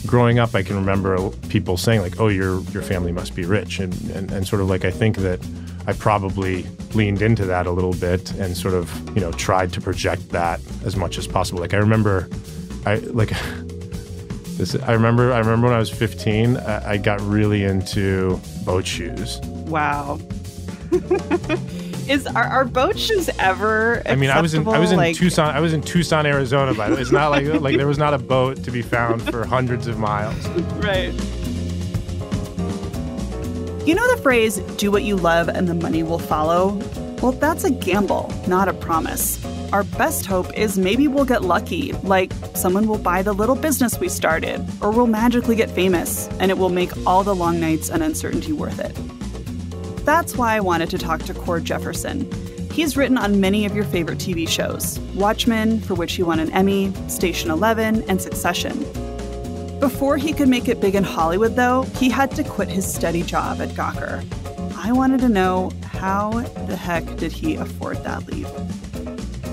growing up, I can remember people saying like, oh, your family must be rich. And sort of like, I think that I probably leaned into that a little bit and sort of, tried to project that as much as possible. Like I remember when I was 15, I got really into boat shoes. Wow. Are boat shoes ever acceptable? I mean, I was in Tucson. I was in Tucson, Arizona. By the way, it's not like there was not a boat to be found for hundreds of miles. Right. You know the phrase, do what you love and the money will follow? Well, that's a gamble, not a promise. Our best hope is maybe we'll get lucky, like someone will buy the little business we started, or we'll magically get famous, and it will make all the long nights and uncertainty worth it. That's why I wanted to talk to Cord Jefferson. He's written on many of your favorite TV shows, Watchmen, for which he won an Emmy, Station 11, and Succession. Before he could make it big in Hollywood, though, he had to quit his steady job at Gawker. I wanted to know, how the heck did he afford that leap?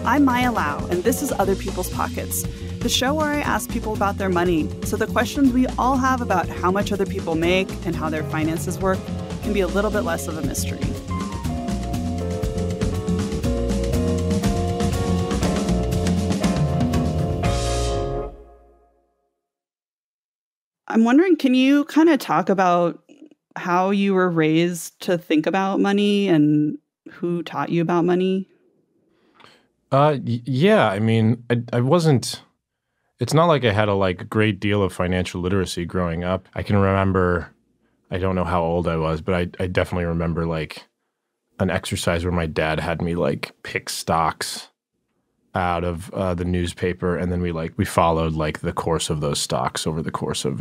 I'm Maya Lau, and this is Other People's Pockets, the show where I ask people about their money, so the questions we all have about how much other people make and how their finances work can be a little bit less of a mystery. I'm wondering, can you kind of talk about how you were raised to think about money and who taught you about money? Yeah. I mean, I wasn't. It's not like I had a great deal of financial literacy growing up. I can remember. I don't know how old I was, but I definitely remember an exercise where my dad had me pick stocks out of the newspaper, and then we followed the course of those stocks over the course of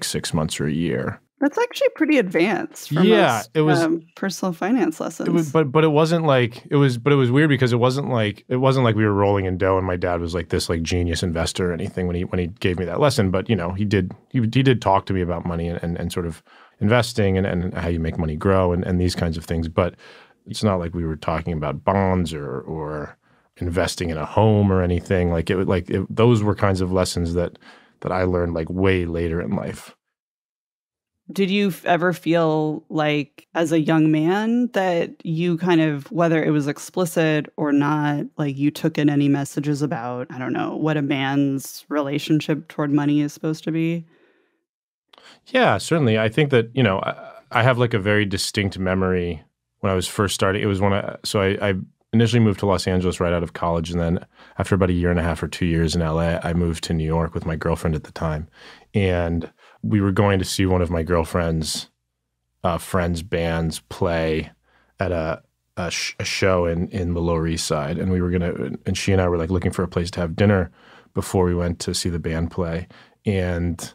6 months or a year. That's actually pretty advanced for most, it was personal finance lessons. It was, but it wasn't it was weird because it wasn't like we were rolling in dough and my dad was this genius investor or anything when he gave me that lesson. But he did talk to me about money and sort of investing and how you make money grow and these kinds of things. But it's not like we were talking about bonds or investing in a home or anything. Those were kinds of lessons that I learned way later in life. Did you ever feel as a young man that you kind of, whether it was explicit or not, you took in any messages about, I don't know, what a man's relationship toward money is supposed to be? Yeah, certainly. I think that, I have a very distinct memory when I was first starting. It was I initially moved to Los Angeles right out of college. And then after about a year and a half or 2 years in LA, I moved to New York with my girlfriend at the time. And we were going to see one of my girlfriend's friends' bands play at a show in the Lower East Side. And and she and I were looking for a place to have dinner before we went to see the band play. And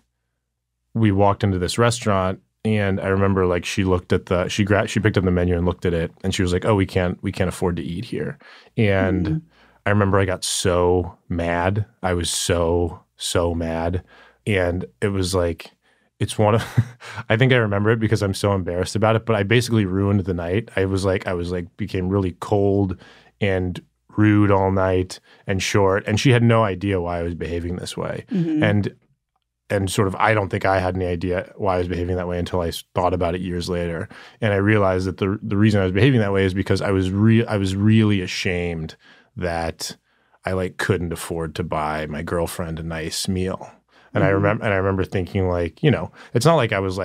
we walked into this restaurant, and I remember she looked at she picked up the menu and looked at it, and she was like, "Oh, we can't afford to eat here." And I remember I got so mad. I was so mad. And it was it's one of, I think I remember it because I'm so embarrassed about it, but I basically ruined the night. I became really cold and rude all night and short. And she had no idea why I was behaving this way. Mm-hmm. And sort of, I don't think I had any idea why I was behaving that way until I thought about it years later. And I realized that the reason I was behaving that way is because I was really ashamed that I couldn't afford to buy my girlfriend a nice meal. And I remember thinking it's not like I was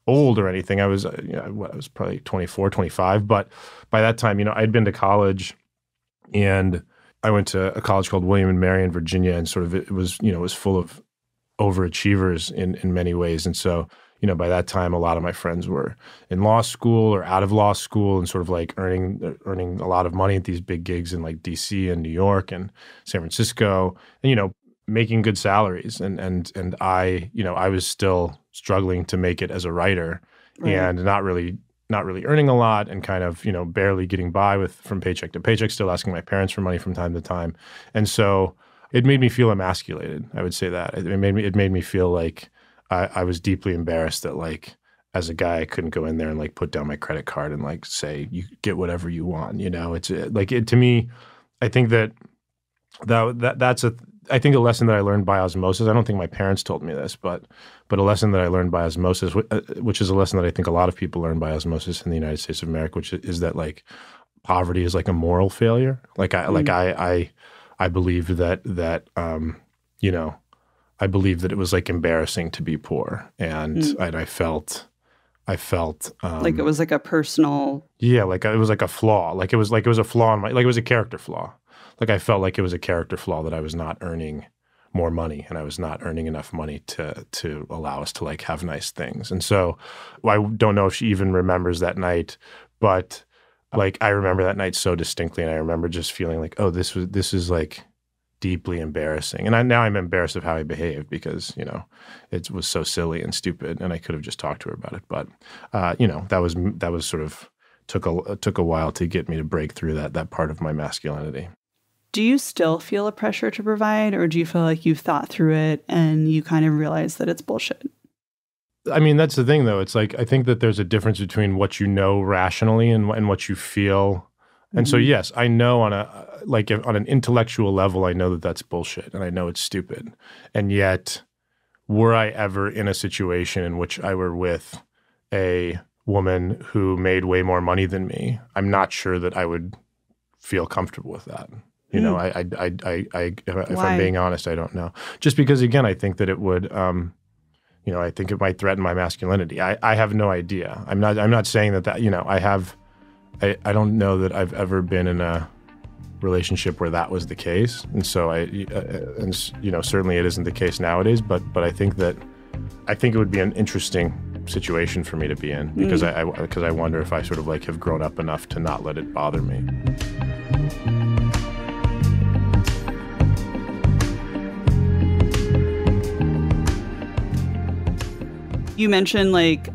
old or anything. I was, I was probably 24, 25. But by that time, I'd been to college, and I went to a college called William and Mary in Virginia, and sort of it was full of overachievers in many ways. And so, by that time, a lot of my friends were in law school or out of law school and sort of earning a lot of money at these big gigs in DC and New York and San Francisco, and, making good salaries. And I was still struggling to make it as a writer, right, and not really earning a lot and kind of, barely getting by from paycheck to paycheck, still asking my parents for money from time to time. And so it made me feel emasculated. I would say that. It made me feel like I was deeply embarrassed that as a guy, I couldn't go in there and put down my credit card and say, you get whatever you want. It's to me, I think that's I think a lesson that I learned by osmosis, I don't think my parents told me this, but a lesson that I learned by osmosis, which is a lesson that I think a lot of people learn by osmosis in the United States of America, which is that like poverty is like a moral failure. Like I believe that you know, I believe that it was like embarrassing to be poor, and I felt like it was like a personal. Yeah, like it was like a flaw. Like it was a flaw in it was a character flaw. Like I felt like it was a character flaw that I was not earning more money and I was not earning enough money to allow us to like have nice things. And so I don't know if she even remembers that night, but like I remember that night so distinctly, and I remember just feeling like, oh, this is like deeply embarrassing. And now I'm embarrassed of how I behaved because, you know, it was so silly and stupid, and I could have just talked to her about it. But you know, that was sort of took a while to get me to break through that part of my masculinity. Do you still feel a pressure to provide, or do you feel like you've thought through it and you kind of realize that it's bullshit? I mean, that's the thing, though. It's like I think that there's a difference between what you know rationally and what you feel. And so, yes, I know on an intellectual level, I know that that's bullshit and I know it's stupid. And yet, were I ever in a situation in which I were with a woman who made way more money than me, I'm not sure that I would feel comfortable with that. You know, if I'm being honest, I don't know. Just because, again, I think that it would, you know, I think it might threaten my masculinity. I have no idea. I'm not saying that, you know, I don't know that I've ever been in a relationship where that was the case. And so and you know, certainly it isn't the case nowadays, but I think it would be an interesting situation for me to be in because I wonder if I sort of like have grown up enough to not let it bother me. You mentioned like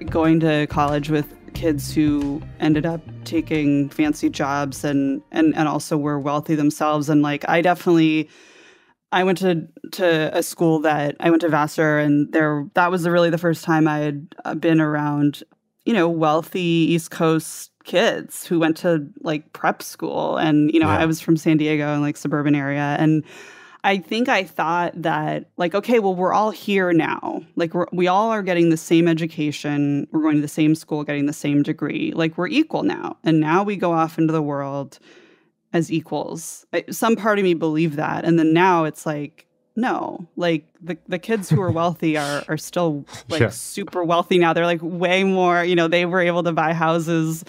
going to college with kids who ended up taking fancy jobs and also were wealthy themselves. And like, I went to a school that I went to Vassar, and that was really the first time I had been around, you know, wealthy East Coast kids who went to like prep school. And, you know, I was from San Diego and like suburban area. And I think I thought that, like, okay, well, we're all here now. Like, we all are getting the same education. We're going to the same school, getting the same degree. Like, we're equal now. And now we go off into the world as equals. Some part of me believed that. And then now it's like, no, like the kids who are wealthy are still like super wealthy now. They're like way more, you know, they were able to buy houses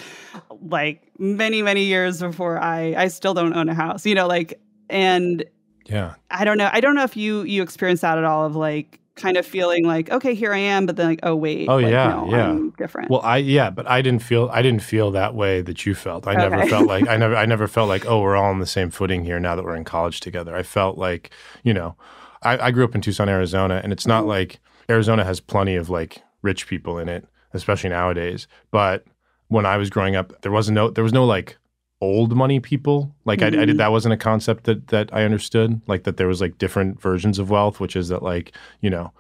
like many, many years before I still don't own a house, you know, like, and yeah, I don't know if you experienced that at all, of like kind of feeling like, okay, here I am, but then like, oh wait, oh like, yeah, no, yeah, I'm different. Well, but I didn't feel that way that you felt. I never felt like I never felt like, oh, we're all on the same footing here now that we're in college together. I felt like, you know, I grew up in Tucson, Arizona, and it's not like Arizona has plenty of like rich people in it, especially nowadays. But when I was growing up, there was no like old money people. Like I did, that wasn't a concept that I understood. Like that there was like different versions of wealth, which is that like, you know,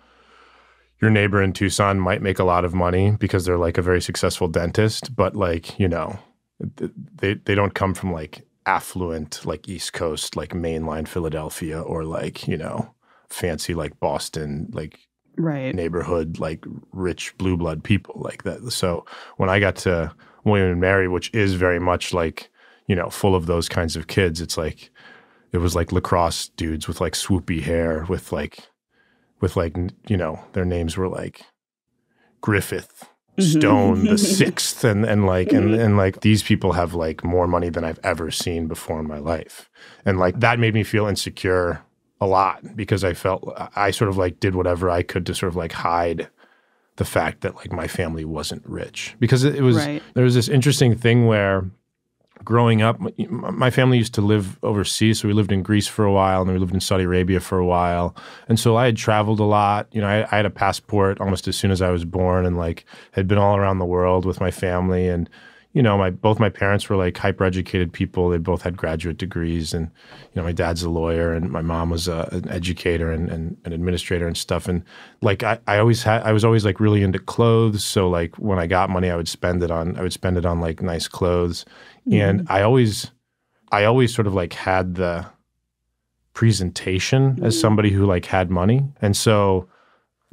your neighbor in Tucson might make a lot of money because they're like a very successful dentist, but like, you know, they don't come from like affluent, like East Coast, like mainline Philadelphia, or like, you know, fancy like Boston, like neighborhood, like rich blue blood people like that. So when I got to William and Mary, which is very much like, you know, full of those kinds of kids, it was like lacrosse dudes with like swoopy hair with like, you know, their names were like Griffith, Stone, the Sixth, and like these people have like more money than I've ever seen before in my life. And like that made me feel insecure a lot because I felt I sort of like did whatever I could to sort of like hide the fact that like my family wasn't rich. Because it was there was this interesting thing where growing up, my family used to live overseas. So we lived in Greece for a while, and then we lived in Saudi Arabia for a while. And so I had traveled a lot. You know, I had a passport almost as soon as I was born, and like had been all around the world with my family. And, you know, both my parents were like hyper-educated people. They both had graduate degrees. And, you know, my dad's a lawyer, and my mom was an educator and an administrator and stuff. And like I was always like really into clothes. So like when I got money, I would spend it on like nice clothes. And I always sort of like had the presentation as somebody who like had money. And so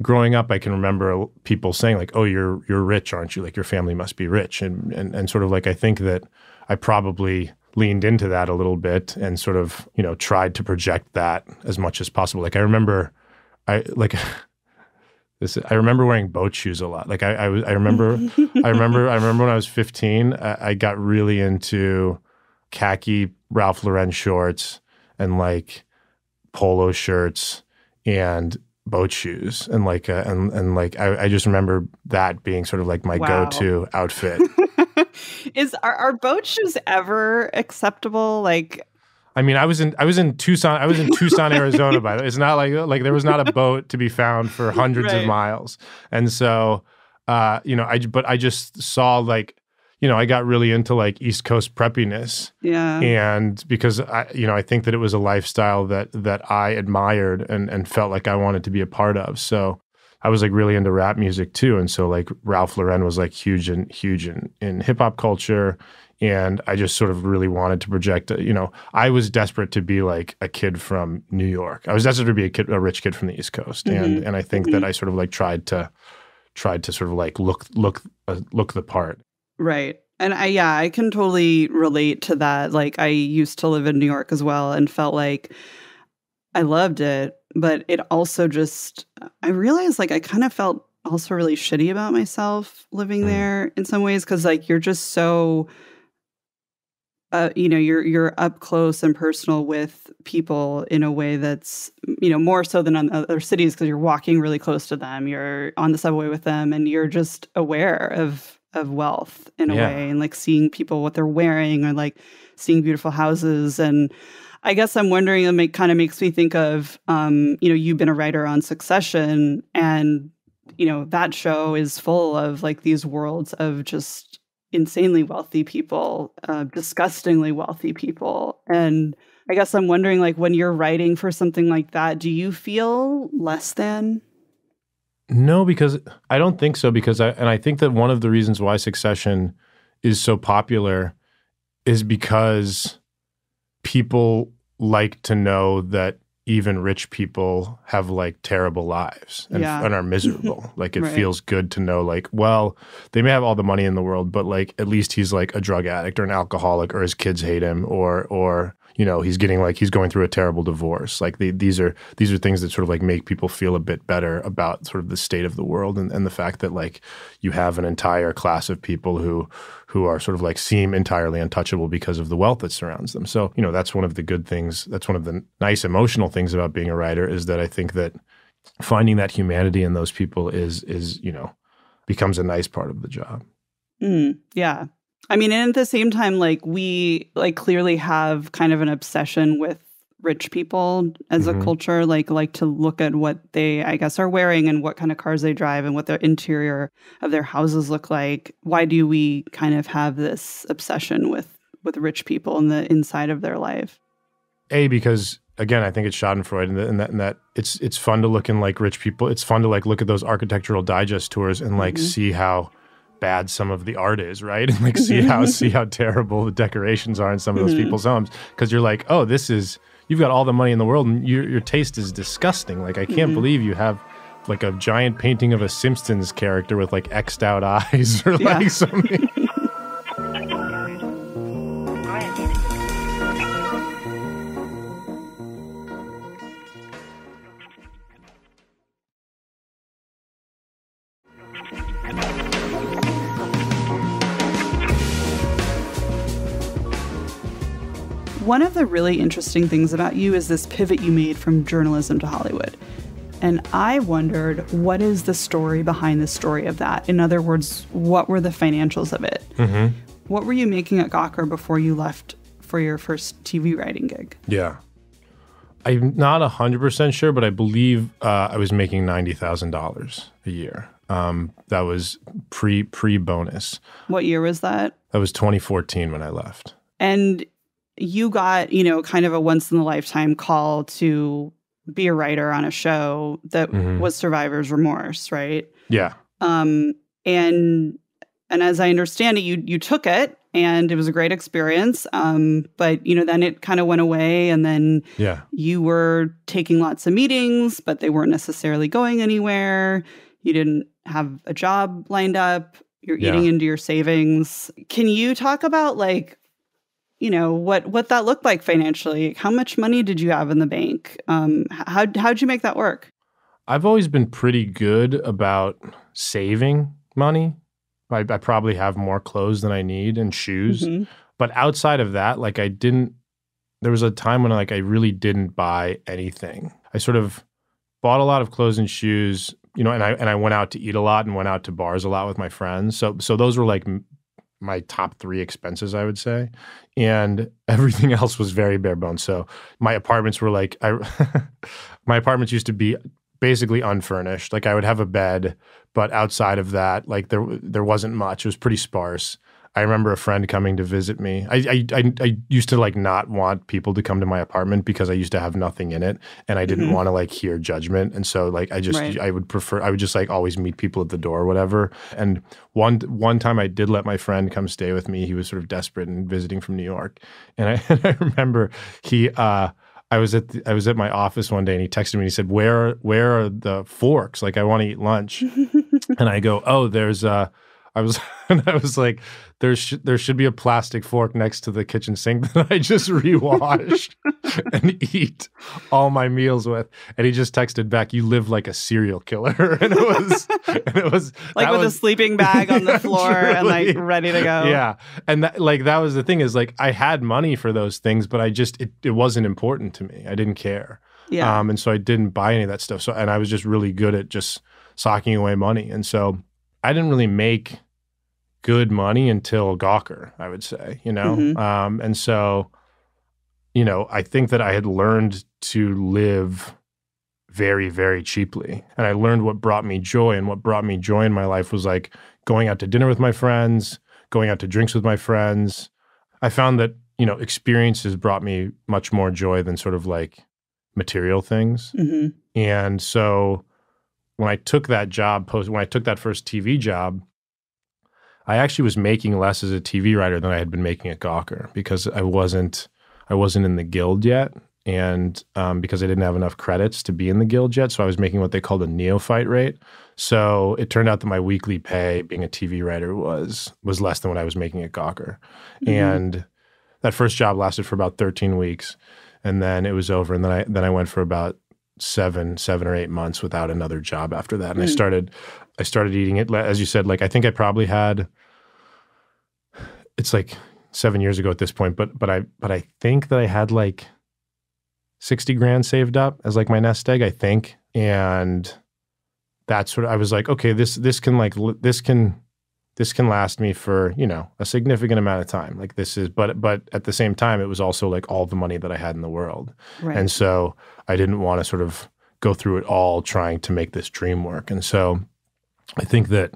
growing up, I can remember people saying like, "Oh, you're rich, aren't you? Like your family must be rich." And sort of like I think that I probably leaned into that a little bit and sort of, tried to project that as much as possible. Like I remember I remember wearing boat shoes a lot. Like I remember when I was 15, I got really into khaki Ralph Lauren shorts and like polo shirts and boat shoes and like I just remember that being sort of like my go-to outfit. Are boat shoes ever acceptable? Like, I mean, I was in Tucson. I was in Tucson, Arizona. By the way, it's not like there was not a boat to be found for hundreds of miles, and so I just saw like. I got really into like East Coast preppiness. Yeah. And because I think that it was a lifestyle that I admired and felt like I wanted to be a part of. So I was like really into rap music too. And so like Ralph Lauren was like huge in hip hop culture. And I just sort of really wanted to project, I was desperate to be like a kid from New York. I was desperate to be a rich kid from the East Coast. Mm-hmm. And I think that I sort of like tried to sort of like look the part. Right. And I can totally relate to that. Like I used to live in New York as well and felt like I loved it, but it also I realized like I kind of felt also really shitty about myself living there in some ways because like you're just so you're up close and personal with people in a way that's, more so than on other cities because you're walking really close to them. You're on the subway with them and you're just aware of wealth in a way and like seeing people, what they're wearing or like seeing beautiful houses. And I guess I'm wondering, it kind of makes me think of, you've been a writer on Succession and, that show is full of like these worlds of just insanely wealthy people, disgustingly wealthy people. And I guess I'm wondering, like, when you're writing for something like that, do you feel less than? No, because I don't think so. I think that one of the reasons why Succession is so popular is because people like to know that even rich people have like terrible lives and are miserable. Like it feels good to know like, well, they may have all the money in the world, but like at least he's like a drug addict or an alcoholic or his kids hate him or he's going through a terrible divorce. Like these are things that sort of like make people feel a bit better about sort of the state of the world and the fact that like you have an entire class of people who are sort of like seem entirely untouchable because of the wealth that surrounds them. So, that's one of the good things. That's one of the nice emotional things about being a writer is that I think that finding that humanity in those people is becomes a nice part of the job. Yeah. I mean, and at the same time, like we like clearly have kind of an obsession with rich people as a culture, like to look at what they, I guess, are wearing and what kind of cars they drive and what their interior of their houses look like. Why do we kind of have this obsession with rich people and the inside of their life? Because again, I think it's Schadenfreude and that it's fun to look in like rich people. It's fun to like look at those Architectural Digest tours and like see how bad some of the art is, right? And like see how terrible the decorations are in some of those people's homes. Because you're like, oh, you've got all the money in the world and your taste is disgusting. Like I can't believe you have like a giant painting of a Simpsons character with like X'd out eyes or like something. One of the really interesting things about you is this pivot you made from journalism to Hollywood. And I wondered, what is the story behind the story of that? In other words, what were the financials of it? What were you making at Gawker before you left for your first TV writing gig? Yeah. I'm not 100% sure, but I believe I was making $90,000 a year. That was pre-bonus. What year was that? That was 2014 when I left. And you got, kind of a once-in-a-lifetime call to be a writer on a show that was Survivor's Remorse, right? Yeah. And as I understand it, you took it and it was a great experience. But, then it kind of went away, and then you were taking lots of meetings, but they weren't necessarily going anywhere. You didn't have a job lined up. You're eating into your savings. Can you talk about what that looked like financially? How much money did you have in the bank? How'd you make that work? I've always been pretty good about saving money. I probably have more clothes than I need and shoes. Mm-hmm. But outside of that, there was a time when I really didn't buy anything. I sort of bought a lot of clothes and shoes, and I went out to eat a lot and went out to bars a lot with my friends. So those were my top 3 expenses, I would say. And everything else was very bare bones. So my apartments were my apartments used to be basically unfurnished. I would have a bed, but outside of that, there wasn't much. It was pretty sparse. I remember a friend coming to visit me. I used to not want people to come to my apartment because I used to have nothing in it, and I didn't want to hear judgment. And so I would just always meet people at the door or whatever. And one time I did let my friend come stay with me. He was sort of desperate and visiting from New York, and I remember I was at my office one day, and he texted me and he said, where are the forks? I want to eat lunch. And I go, oh, I was like, there should be a plastic fork next to the kitchen sink that I just rewashed and eat all my meals with. And he just texted back, "You live like a serial killer." And it was with a sleeping bag on the floor and ready to go. Yeah. And that was the thing is I had money for those things, but it wasn't important to me. I didn't care. Yeah. And so I didn't buy any of that stuff. And I was just really good at just socking away money. And so I didn't really make good money until Gawker, I would say, Mm-hmm. And so, I think that I had learned to live very, very cheaply. And I learned what brought me joy. And what brought me joy in my life was going out to dinner with my friends, going out to drinks with my friends. I found that, experiences brought me much more joy than sort of material things. Mm-hmm. And so when I took that first TV job, I actually was making less as a TV writer than I had been making at Gawker because I wasn't in the guild yet, and because I didn't have enough credits to be in the guild yet, so I was making what they called a neophyte rate. So it turned out that my weekly pay being a TV writer was less than what I was making at Gawker. Mm-hmm. And that first job lasted for about 13 weeks, and then it was over, and then I went for about seven or 8 months without another job after that. And I started eating it, as you said, I think I probably had, it's 7 years ago at this point, but I think that I had $60,000 saved up as my nest egg, I think. And that's what I was okay, this can last me for, a significant amount of time. But at the same time, it was also all the money that I had in the world. Right. And so I didn't want to sort of go through it all trying to make this dream work. And so I think that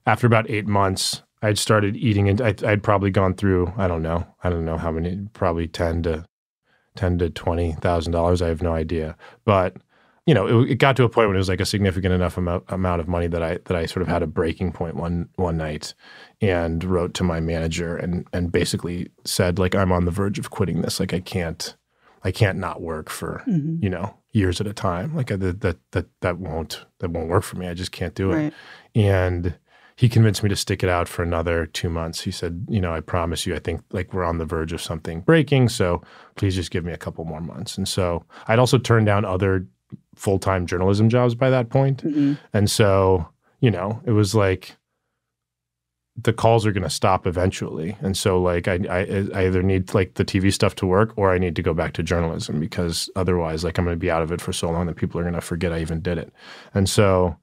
after about 8 months, I'd started eating, and I'd probably gone through, I don't know how many, probably $10,000 to $20,000. I have no idea. But it got to a point when it was a significant enough amount of money that I sort of had a breaking point one night, and wrote to my manager and basically said I'm on the verge of quitting this. I can't not work for mm-hmm. Years at a time. That won't work for me. I just can't do it. Right. And he convinced me to stick it out for another 2 months. He said, I promise you, I think we're on the verge of something breaking, so please just give me a couple more months. And so I'd also turned down other full-time journalism jobs by that point. Mm-hmm. And so, it was the calls are going to stop eventually. And so I either need the TV stuff to work, or I need to go back to journalism, because otherwise I'm going to be out of it for so long that people are going to forget I even did it. And so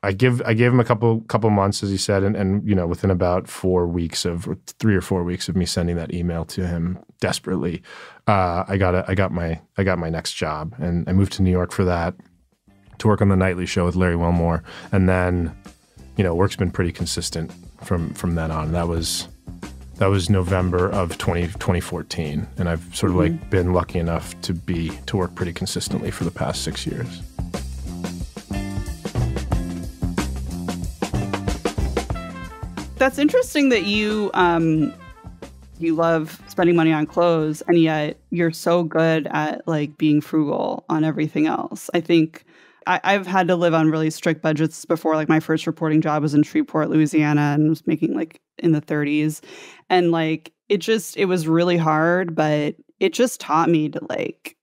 I gave him a couple months, as he said, and within about 3 or 4 weeks of me sending that email to him desperately, I got my next job, and I moved to New York for that, to work on the nightly show with Larry Wilmore, and then work's been pretty consistent from then on. That was November of 2014, and I've sort of mm-hmm. been lucky enough to work pretty consistently for the past 6 years. That's interesting that you You love spending money on clothes, and yet you're so good at like being frugal on everything else. I think I've had to live on really strict budgets before. Like my first reporting job was in Shreveport, Louisiana, and was making like in the 30s. And like it was really hard, but it just taught me to like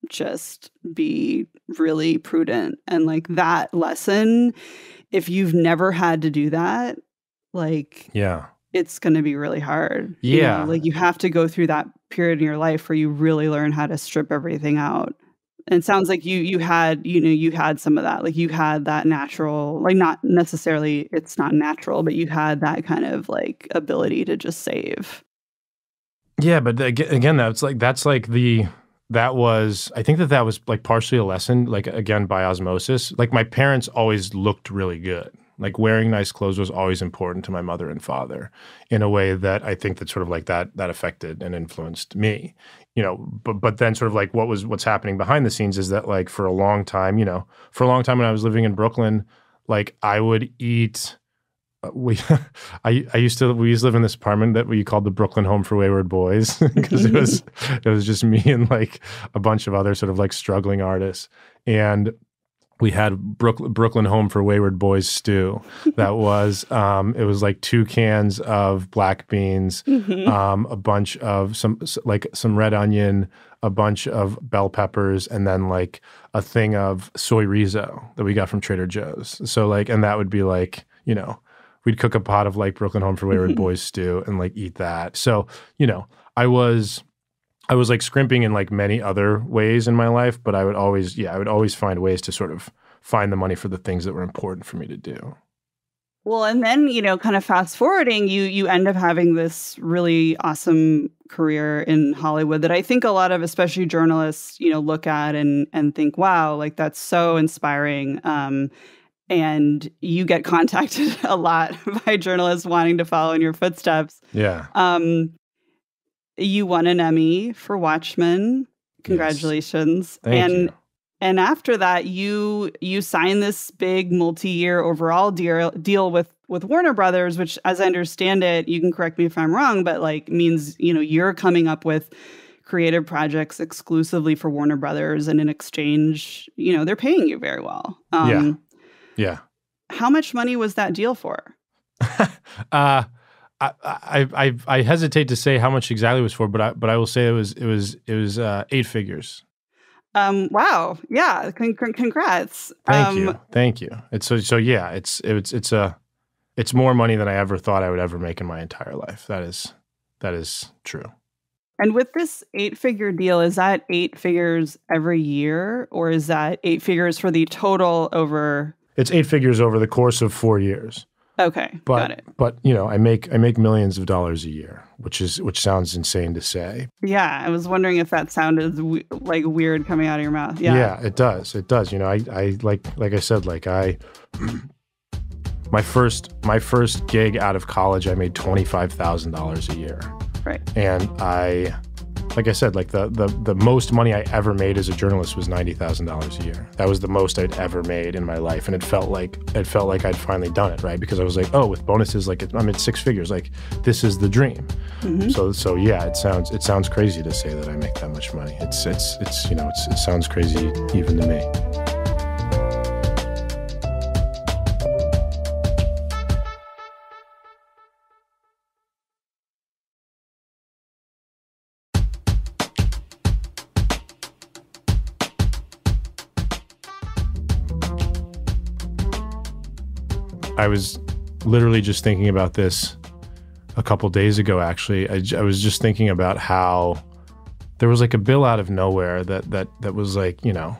just be really prudent. And like that lesson, if you've never had to do that, like it's going to be really hard. Yeah. You know? Like you have to go through that period in your life where you really learn how to strip everything out. And it sounds like you had some of that. Like you had that natural, like not necessarily, it's not natural, but you had that kind of like ability to just save. Yeah, but again, I think that was like partially a lesson, like again, by osmosis. Like my parents always looked really good. Like wearing nice clothes was always important to my mother and father in a way that I think that sort of like that affected and influenced me, you know, but then sort of like what's happening behind the scenes is that like for a long time when I was living in Brooklyn, like I would eat, we used to live in this apartment that we called the Brooklyn Home for Wayward Boys because it was just me and like a bunch of other sort of like struggling artists. And we had Brooklyn Home for Wayward Boys stew. That was it was like 2 cans of black beans, a bunch of some red onion, a bunch of bell peppers, and then like a thing of soy rizo that we got from Trader Joe's. So like, and that would be like, you know, we'd cook a pot of like Brooklyn Home for Wayward Boys stew and like eat that. So, you know, I was like scrimping in like many other ways in my life, but I would always find ways to sort of find the money for the things that were important for me to do. Well, and then, you know, kind of fast forwarding, you end up having this really awesome career in Hollywood that I think a lot of, especially journalists, you know, look at and think, wow, like that's so inspiring. And you get contacted a lot by journalists wanting to follow in your footsteps. Yeah. You won an Emmy for Watchmen. Congratulations. Yes. Thank you. And after that, you signed this big multi-year overall deal with Warner Brothers, which, as I understand it, you can correct me if I'm wrong, but like means, you know, you're coming up with creative projects exclusively for Warner Brothers, and in exchange, you know, they're paying you very well. Yeah. How much money was that deal for? I hesitate to say how much exactly it was for, but I will say it was 8 figures. Wow. Yeah. Congrats. Thank you. It's more money than I ever thought I would ever make in my entire life. That is true. And with this 8-figure deal, is that 8 figures every year, or is that 8 figures for the total over? It's 8 figures over the course of 4 years. Okay, got it. But you know, I make millions of dollars a year, which sounds insane to say. Yeah, I was wondering if that sounded like weird coming out of your mouth. Yeah, it does. It does. You know, I like I said, like my first gig out of college, I made $25,000 a year. Right. And like I said, like the most money I ever made as a journalist was $90,000 a year. That was the most I'd ever made in my life, and it felt like I'd finally done it, right? Because I was like, oh, with bonuses, like I'm at 6 figures, like this is the dream. Mm-hmm. So yeah, it sounds crazy to say that I make that much money. It sounds crazy even to me. I was literally just thinking about this a couple days ago, actually. I was just thinking about how there was like a bill out of nowhere that was like, you know,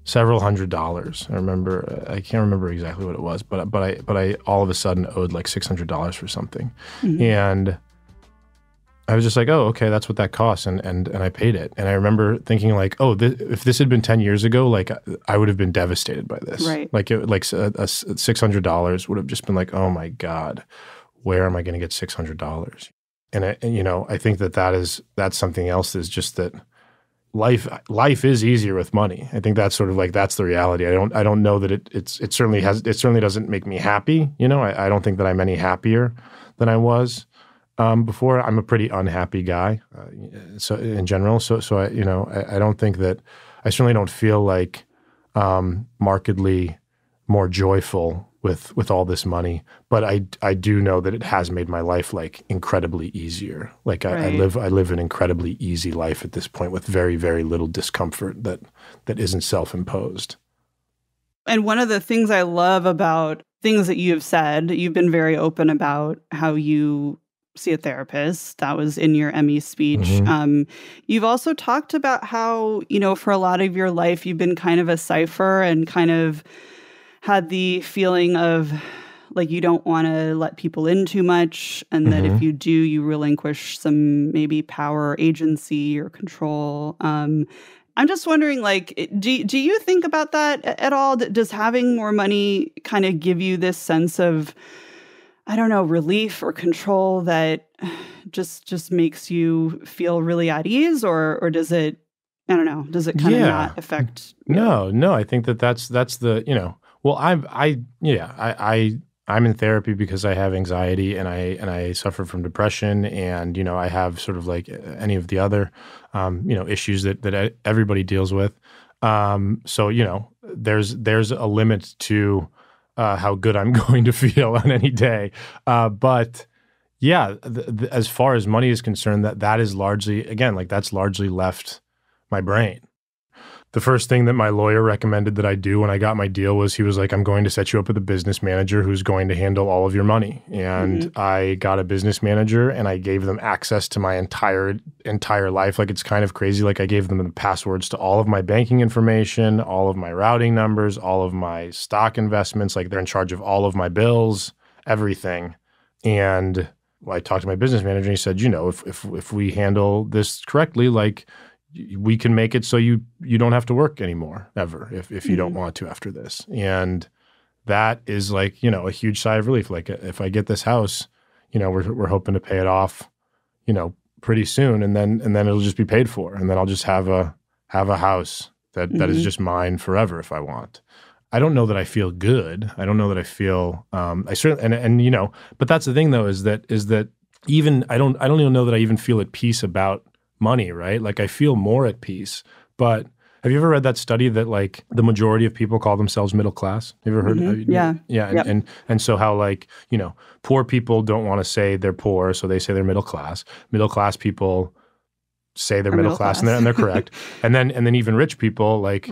several $100s. I can't remember exactly what it was, but I all of a sudden owed like $600 for something. Mm-hmm. And I was just like, oh, okay, that's what that costs. And I paid it. And I remember thinking like, oh, if this had been 10 years ago, like I would have been devastated by this. Right. Like a $600 would have just been like, oh my God, where am I going to get $600? And I think that's something else, is just that life is easier with money. I think that's sort of like, that's the reality. I don't know that it certainly doesn't make me happy. You know, I don't think that I'm any happier than I was. before. I'm a pretty unhappy guy, so in general. So I don't think that I certainly don't feel like markedly more joyful with all this money, but I do know that it has made my life like incredibly easier. Like I live an incredibly easy life at this point with very, very little discomfort that isn't self-imposed. And one of the things I love about things that you have said, you've been very open about how you see a therapist. That was in your Emmy speech. Mm-hmm. You've also talked about how, for a lot of your life, you've been kind of a cipher and kind of had the feeling of like you don't want to let people in too much, and that if you do, you relinquish some maybe power or agency or control. I'm just wondering, like, do you think about that at all? Does having more money kind of give you this sense of, I don't know, relief or control that just makes you feel really at ease, or does it, I don't know, does it kind of not affect you? No, I think that's the, well, I'm in therapy because I have anxiety and I suffer from depression, and I have sort of like any of the other issues that everybody deals with. So there's a limit to how good I'm going to feel on any day. But yeah, as far as money is concerned, that is largely, again, like that's largely left my brain. The first thing that my lawyer recommended that I do when I got my deal was he was like, I'm going to set you up with a business manager who's going to handle all of your money. And I got a business manager and I gave them access to my entire life. Like it's kind of crazy. Like I gave them the passwords to all of my banking information, all of my routing numbers, all of my stock investments. Like they're in charge of all of my bills, everything. And I talked to my business manager and he said, if we handle this correctly, like we can make it so you don't have to work anymore ever if you don't want to after this. And that is like, a huge sigh of relief. Like if I get this house, we're hoping to pay it off, pretty soon, and then it'll just be paid for. And then I'll just have a house that is just mine forever if I want. I don't know that I feel good. I don't know that I feel I certainly and but that's the thing though, is that even I don't even know that I even feel at peace about money, right? Like I feel more at peace. But have you ever read that study that like the majority of people call themselves middle class? Have you ever heard? Yeah. Yep. And so how like, poor people don't want to say they're poor, so they say they're middle class. Middle class people say they're middle class. And they're correct. and then even rich people like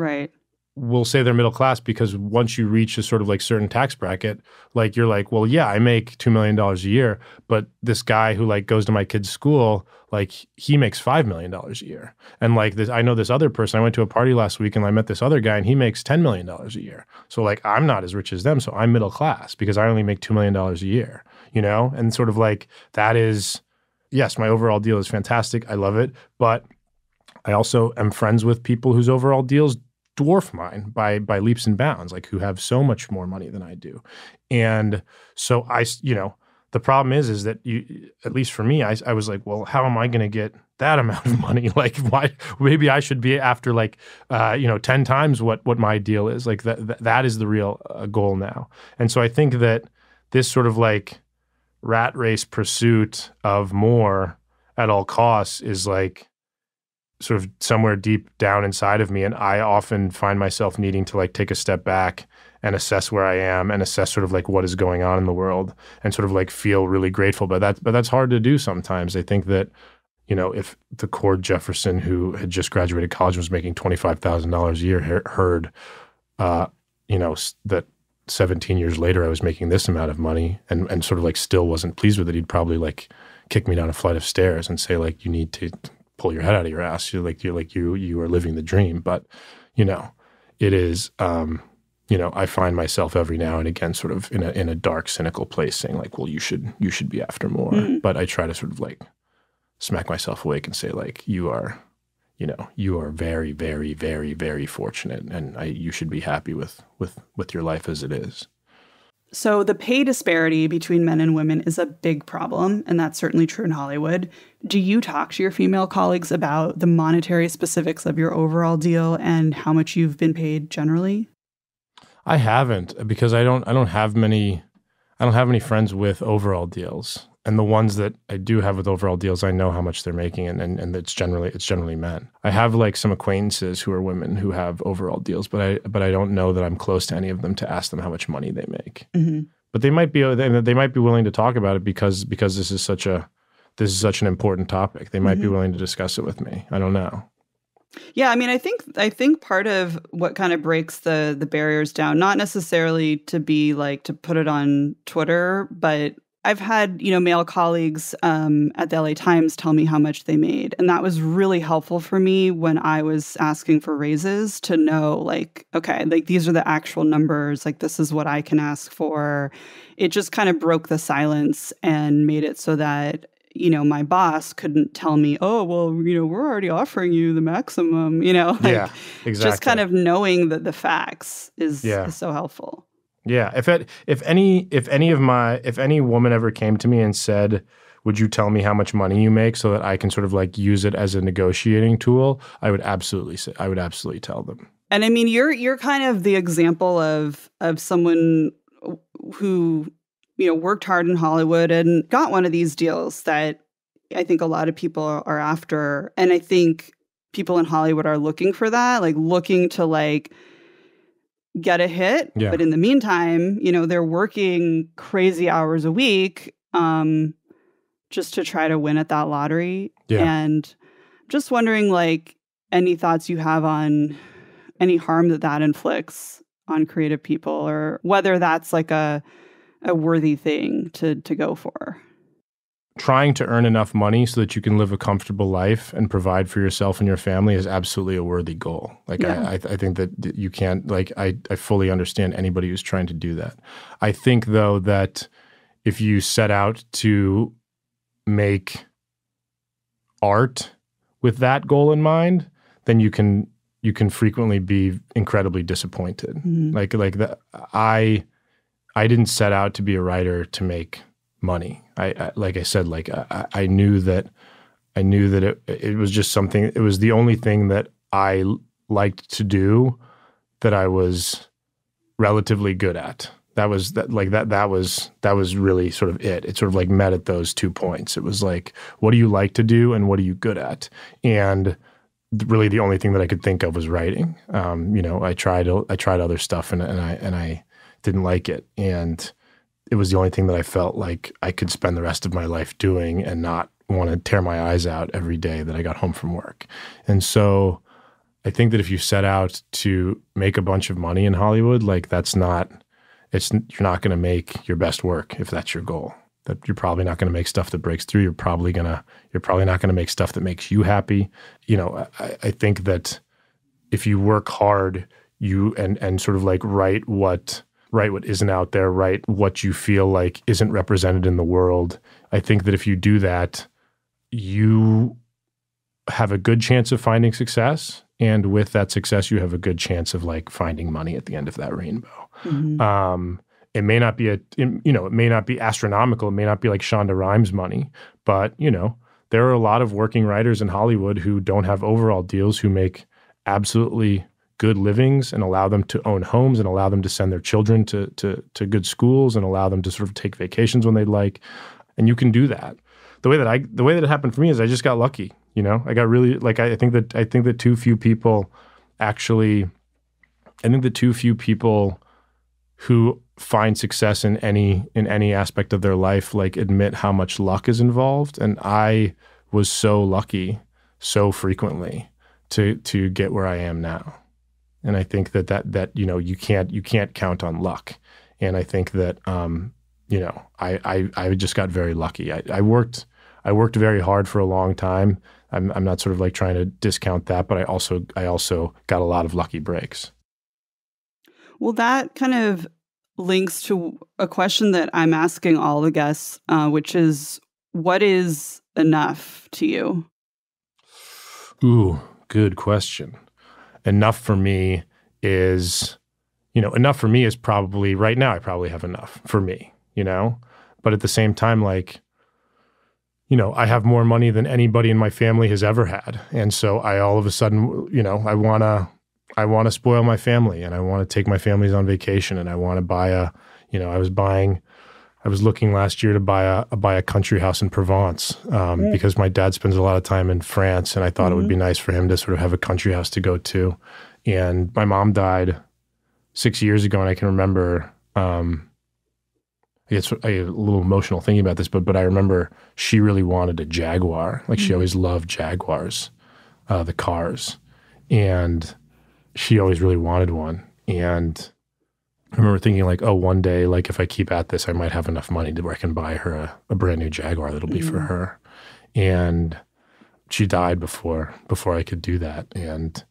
will say they're middle class because once you reach a sort of like certain tax bracket, like you're like, well, yeah, I make $2 million a year, but this guy who like goes to my kid's school, like he makes $5 million a year. And like this, I know this other person, I went to a party last week and I met this other guy and he makes $10 million a year. So like, I'm not as rich as them. So I'm middle class because I only make $2 million a year, and sort of like that is, yes, my overall deal is fantastic. I love it. But I also am friends with people whose overall deals dwarf mine by leaps and bounds, like who have so much more money than I do. And so the problem is that at least for me, I was like, well, how am I going to get that amount of money? Like, why? Maybe I should be after like, 10 times what my deal is. Like that is the real goal now. And so I think that this sort of like rat race pursuit of more at all costs is like sort of somewhere deep down inside of me. And I often find myself needing to like take a step back and assess where I am and assess sort of like what is going on in the world and sort of like feel really grateful. But that's hard to do sometimes. I think that, if the Cord Jefferson who had just graduated college was making $25,000 a year heard, that 17 years later I was making this amount of money and sort of like still wasn't pleased with it, he'd probably like kick me down a flight of stairs and say like, you need to pull your head out of your ass. You are living the dream. But, it is, I find myself every now and again sort of in a dark, cynical place saying like, well, you should be after more. But I try to sort of like smack myself awake and say like, you are very, very, very, very fortunate, and you should be happy with your life as it is. So the pay disparity between men and women is a big problem, and that's certainly true in Hollywood. Do you talk to your female colleagues about the monetary specifics of your overall deal and how much you've been paid generally? I haven't, because I don't have many friends with overall deals. And the ones that I do have with overall deals, I know how much they're making, and it's generally men. I have like some acquaintances who are women who have overall deals, but I don't know that I'm close to any of them to ask them how much money they make. Mm-hmm. But they might be willing to talk about it because this is such an important topic. They might be willing to discuss it with me. I don't know. Yeah, I mean, I think part of what kind of breaks the barriers down, not necessarily to be like to put it on Twitter, but I've had, male colleagues at the LA Times tell me how much they made. And that was really helpful for me when I was asking for raises to know, like, okay, like these are the actual numbers, like this is what I can ask for. It just kind of broke the silence and made it so that my boss couldn't tell me, oh, well, we're already offering you the maximum, yeah, exactly. Just kind of knowing the facts is so helpful. Yeah. If any woman ever came to me and said, would you tell me how much money you make so that I can sort of like use it as a negotiating tool? I would absolutely tell them. And I mean, you're kind of the example of someone who worked hard in Hollywood and got one of these deals that I think a lot of people are after. And I think people in Hollywood are looking for that, like looking to like get a hit. Yeah. But in the meantime, they're working crazy hours a week just to try to win at that lottery. Yeah. And just wondering, like, any thoughts you have on any harm that inflicts on creative people, or whether that's like a worthy thing to go for. Trying to earn enough money so that you can live a comfortable life and provide for yourself and your family is absolutely a worthy goal. Like, yeah. I think that you can't, like, I fully understand anybody who's trying to do that. I think, though, that if you set out to make art with that goal in mind, then you can frequently be incredibly disappointed. Mm-hmm. Like that, I didn't set out to be a writer to make money. I like I said, like I knew that it was just something. It was the only thing that I liked to do that I was relatively good at. That was really sort of it. It sort of like met at those 2 points. It was like, what do you like to do and what are you good at? And really the only thing that I could think of was writing. I tried other stuff and I didn't like it. And it was the only thing that I felt like I could spend the rest of my life doing and not want to tear my eyes out every day that I got home from work. And so I think that if you set out to make a bunch of money in Hollywood, like you're not going to make your best work if that's your goal. That you're probably not going to make stuff that breaks through. You're probably not going to make stuff that makes you happy. I think that if you work hard, you and sort of like write what isn't out there, write what you feel like isn't represented in the world. I think that if you do that, you have a good chance of finding success. And with that success, you have a good chance of like finding money at the end of that rainbow. Mm-hmm. It may not be it may not be astronomical. It may not be like Shonda Rhimes money, but there are a lot of working writers in Hollywood who don't have overall deals, who make absolutely good livings and allow them to own homes and allow them to send their children to good schools and allow them to sort of take vacations when they'd like. And you can do that. The way that it happened for me is I just got lucky. I got really like, I think that too few people who find success in any aspect of their life, like, admit how much luck is involved. And I was so lucky so frequently to get where I am now. And I think that you can't count on luck. And I think that I just got very lucky. I worked very hard for a long time. I'm not sort of like trying to discount that, but I also got a lot of lucky breaks. Well, that kind of links to a question that I'm asking all the guests, which is, what is enough to you? Ooh, good question. Enough for me is probably right now, I probably have enough for me, but at the same time, like, I have more money than anybody in my family has ever had. And so I all of a sudden, I want to spoil my family and I want to take my families on vacation and I want to buy I was buying I was looking last year to buy a country house in Provence because my dad spends a lot of time in France, and I thought it would be nice for him to sort of have a country house to go to. And my mom died 6 years ago, and I can remember, it's a little emotional thinking about this, but I remember she really wanted a Jaguar. Like she always loved Jaguars, the cars, and she always really wanted one. And I remember thinking like, oh, one day, like if I keep at this, I might have enough money to where I can buy her a brand new Jaguar that'll be for her. And she died before I could do that. And,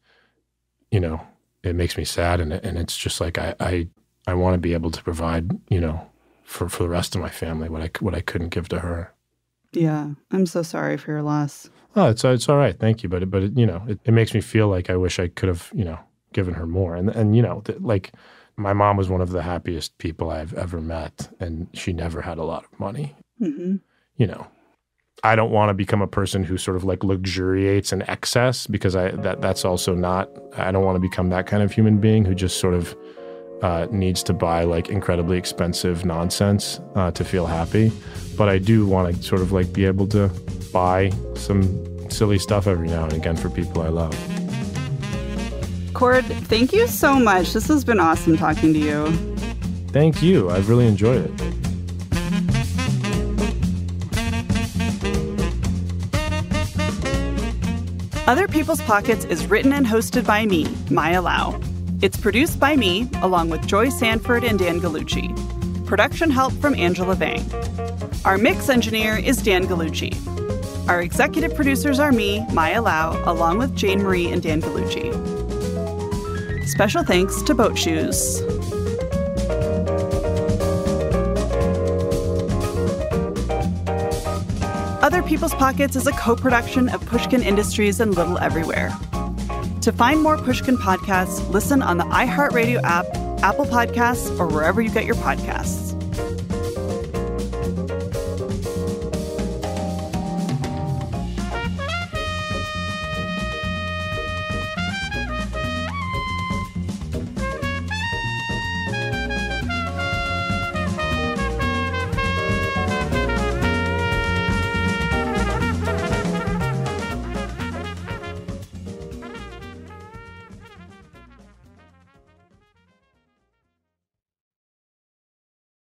you know, it makes me sad. And it's just like, I want to be able to provide, you know, for the rest of my family what I couldn't give to her. Yeah. I'm so sorry for your loss. Oh, it's all right. Thank you. But it, you know, it makes me feel like I wish I could have, you know, given her more. And you know, like, my mom was one of the happiest people I've ever met, and she never had a lot of money. You know, I don't want to become a person who sort of like luxuriates in excess, because that's also not, I don't want to become that kind of human being who just sort of needs to buy like incredibly expensive nonsense to feel happy. But I do want to sort of like be able to buy some silly stuff every now and again for people I love. Cord, thank you so much. This has been awesome talking to you. Thank you. I've really enjoyed it. Other People's Pockets is written and hosted by me, Maya Lau. It's produced by me, along with Joy Sanford and Dan Gallucci. Production help from Angela Vang. Our mix engineer is Dan Gallucci. Our executive producers are me, Maya Lau, along with Jane Marie and Dan Gallucci. Special thanks to Boat Shoes. Other People's Pockets is a co-production of Pushkin Industries and Little Everywhere. To find more Pushkin podcasts, listen on the iHeartRadio app, Apple Podcasts, or wherever you get your podcasts.